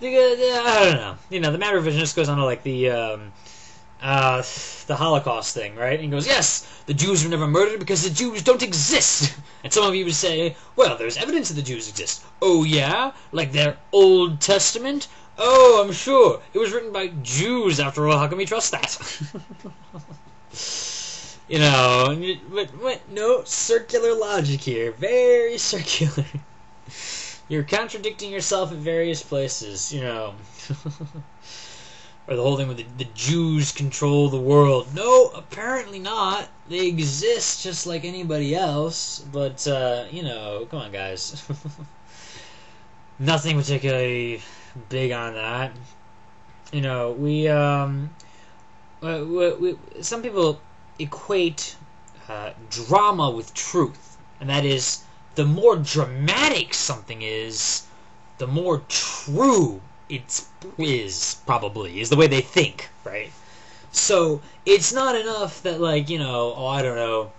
I don't know. You know, the matter revisionist goes on to like the Holocaust thing, right? And he goes, yes, the Jews were never murdered because the Jews don't exist. And some of you would say, well, there's evidence that the Jews exist. Oh, yeah? Like their Old Testament? Oh, I'm sure. It was written by Jews, after all. How can we trust that? You know, but no, circular logic here. Very circular. You're contradicting yourself at various places, you know. Or the whole thing with the Jews control the world. No, apparently not. They exist just like anybody else. But, you know, come on, guys. Nothing particularly big on that. You know, we some people equate drama with truth. And that is, the more dramatic something is, the more true it is, probably, is the way they think, right? So, it's not enough that, like, you know, oh, I don't know,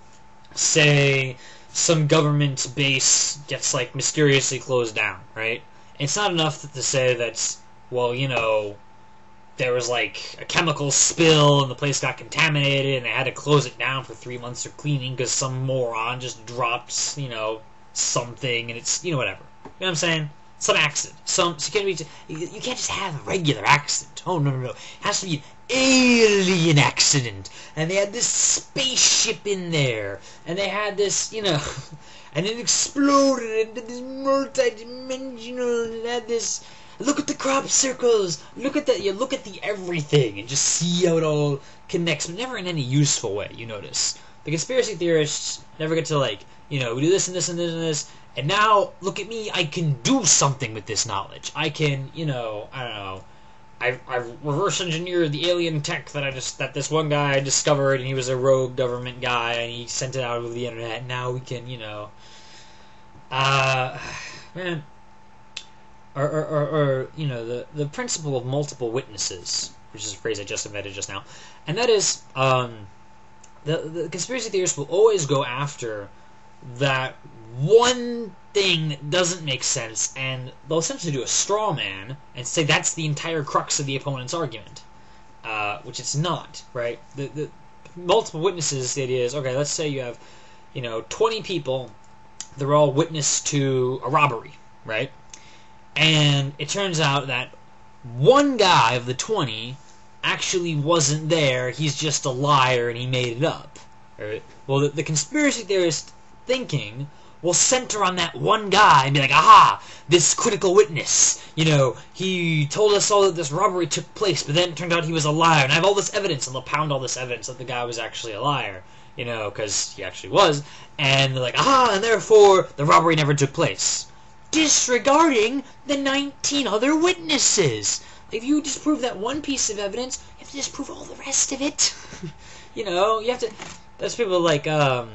say some government base gets, like, mysteriously closed down, right? It's not enough to say that, well, you know, there was, like, a chemical spill and the place got contaminated and they had to close it down for 3 months for cleaning because some moron just dropped, you know, something and it's, you know, whatever. You know what I'm saying? Some accident. So you can't just have a regular accident. Oh, no, no, no. It has to be an alien accident. And they had this spaceship in there. And they had this, you know, and it exploded into this multi-dimensional, and it had this, look at the crop circles, look at the everything, and just see how it all connects, but never in any useful way, you notice. The conspiracy theorists never get to, like, you know, we do this and this and this and this, and now, look at me, I can do something with this knowledge. I can, you know, I don't know, I've reverse engineered the alien tech that this one guy discovered, and he was a rogue government guy, and he sent it out over the internet, and now we can, you know, man, or you know, the principle of multiple witnesses, which is a phrase I just invented just now, and that is, the conspiracy theorists will always go after that one thing that doesn't make sense, and they'll essentially do a straw man and say that's the entire crux of the opponent's argument, which it's not, right? The multiple witnesses, the idea is, okay, let's say you have, you know, 20 people, they're all witness to a robbery, right? And it turns out that one guy of the 20 actually wasn't there, he's just a liar and he made it up, right? Well, the conspiracy theorist thinking will center on that one guy and be like, aha, this critical witness, you know, he told us all that this robbery took place, but then it turned out he was a liar, and I have all this evidence, and they'll pound all this evidence that the guy was actually a liar, you know, because he actually was, and they're like, aha, and therefore the robbery never took place, disregarding the 19 other witnesses. If you disprove that one piece of evidence, you have to disprove all the rest of it. You know, you have to, there's people like, oh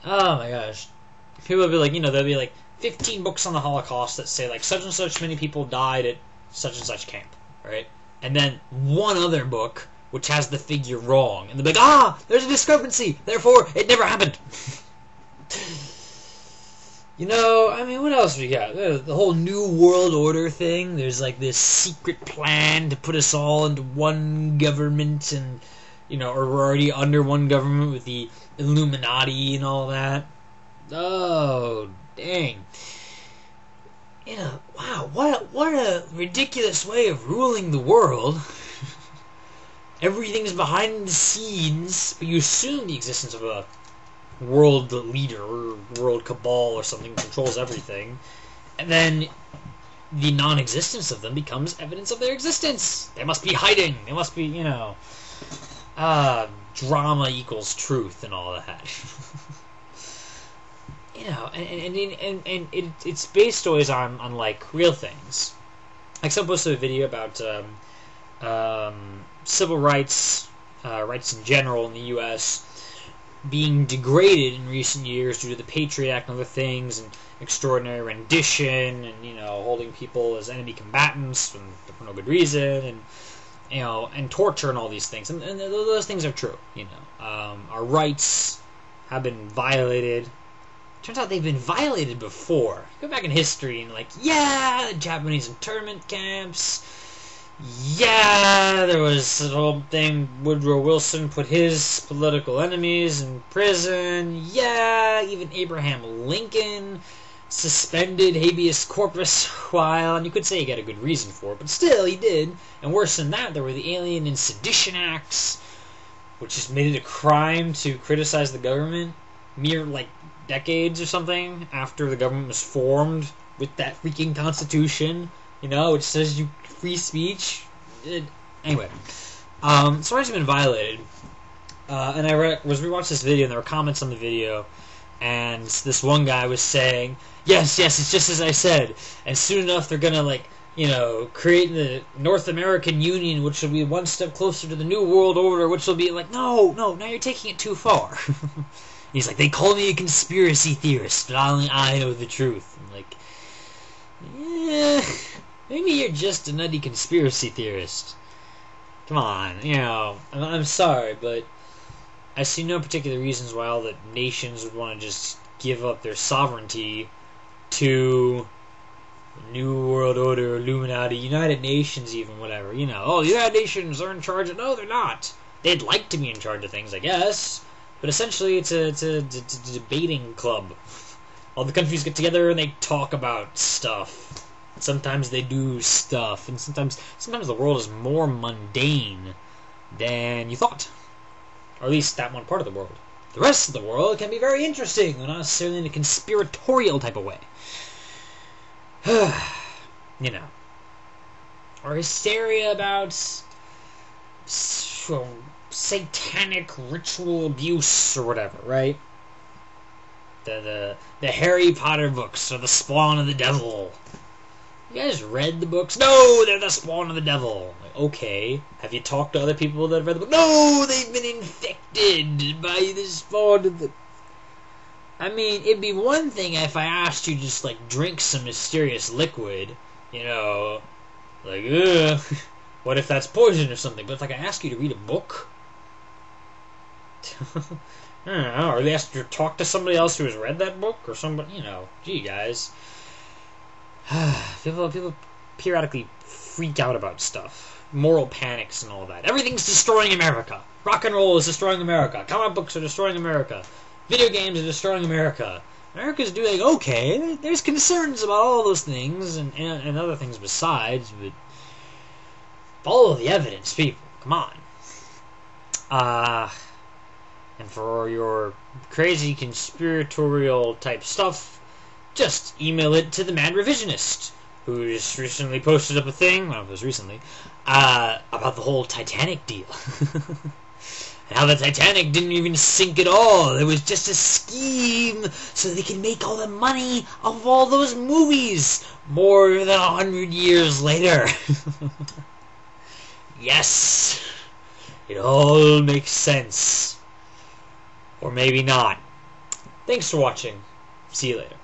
my gosh. People will be like, you know, there'll be like 15 books on the Holocaust that say like such and such many people died at such and such camp, right? And then one other book which has the figure wrong. And they'll be like, there's a discrepancy, therefore it never happened. You know, I mean, what else we got? The whole New World Order thing. There's like this secret plan to put us all into one government and, you know, or we're already under one government with the Illuminati and all that. Oh, dang. You know, wow, what a ridiculous way of ruling the world. Everything's behind the scenes, but you assume the existence of a world leader or world cabal or something that controls everything, and then the non-existence of them becomes evidence of their existence. They must be hiding. They must be, you know, drama equals truth and all that. You know, and it's based always on like real things. Like someone posted a video about civil rights, rights in general in the U.S. being degraded in recent years due to the Patriot Act and other things, and extraordinary rendition, and, you know, holding people as enemy combatants for no good reason, and, you know, and torture and all these things. And those things are true, you know. Our rights have been violated turns out they've been violated before. Go back in history and like, yeah, the Japanese internment camps. Yeah, there was the whole thing, Woodrow Wilson put his political enemies in prison. Yeah, even Abraham Lincoln suspended habeas corpus a while, and you could say he got a good reason for it, but still, he did. And worse than that, there were the Alien and Sedition Acts, which just made it a crime to criticize the government mere, like, decades or something after the government was formed with that freaking Constitution, you know, which says you free speech. Anyway, so rights have been violated, and I was rewatching this video, and there were comments on the video, and this one guy was saying, yes, it's just as I said, and soon enough they're gonna, like, you know, create the North American Union, which will be one step closer to the New World Order, which will be like, no, now you're taking it too far. He's like, they call me a conspiracy theorist, but only I know the truth. I'm like, yeah, maybe you're just a nutty conspiracy theorist. Come on, you know, I'm sorry, but I see no particular reasons why all the nations would want to just give up their sovereignty to New World Order, Illuminati, United Nations even, whatever. You know, oh, the United Nations are in charge of... No, they're not. They'd like to be in charge of things, I guess. But essentially, it's a debating club. All the countries get together and they talk about stuff. Sometimes they do stuff. And sometimes the world is more mundane than you thought. Or at least that one part of the world. The rest of the world can be very interesting, not necessarily in a conspiratorial type of way. You know. Or hysteria about satanic ritual abuse or whatever, right? The Harry Potter books are the spawn of the devil. You guys read the books? No, they're the spawn of the devil. Like, okay. Have you talked to other people that have read the book? No, they've been infected by the spawn of the... I mean, it'd be one thing if I asked you to just, like, drink some mysterious liquid. You know, like, ugh. What if that's poison or something? But if, like, I ask you to read a book... I don't know, or they ask you to talk to somebody else who has read that book, or somebody, you know, gee, guys. People periodically freak out about stuff. Moral panics and all that. Everything's destroying America. Rock and roll is destroying America. Comic books are destroying America. Video games are destroying America. America's doing okay. There's concerns about all those things and other things besides, but follow the evidence, people. Come on. And for your crazy conspiratorial type stuff, just email it to the Mad Revisionist, who just recently posted up a thing, well, it was recently, about the whole Titanic deal. And how the Titanic didn't even sink at all. It was just a scheme so they could make all the money of all those movies more than 100 years later. Yes, it all makes sense. Or maybe not. Thanks for watching. See you later.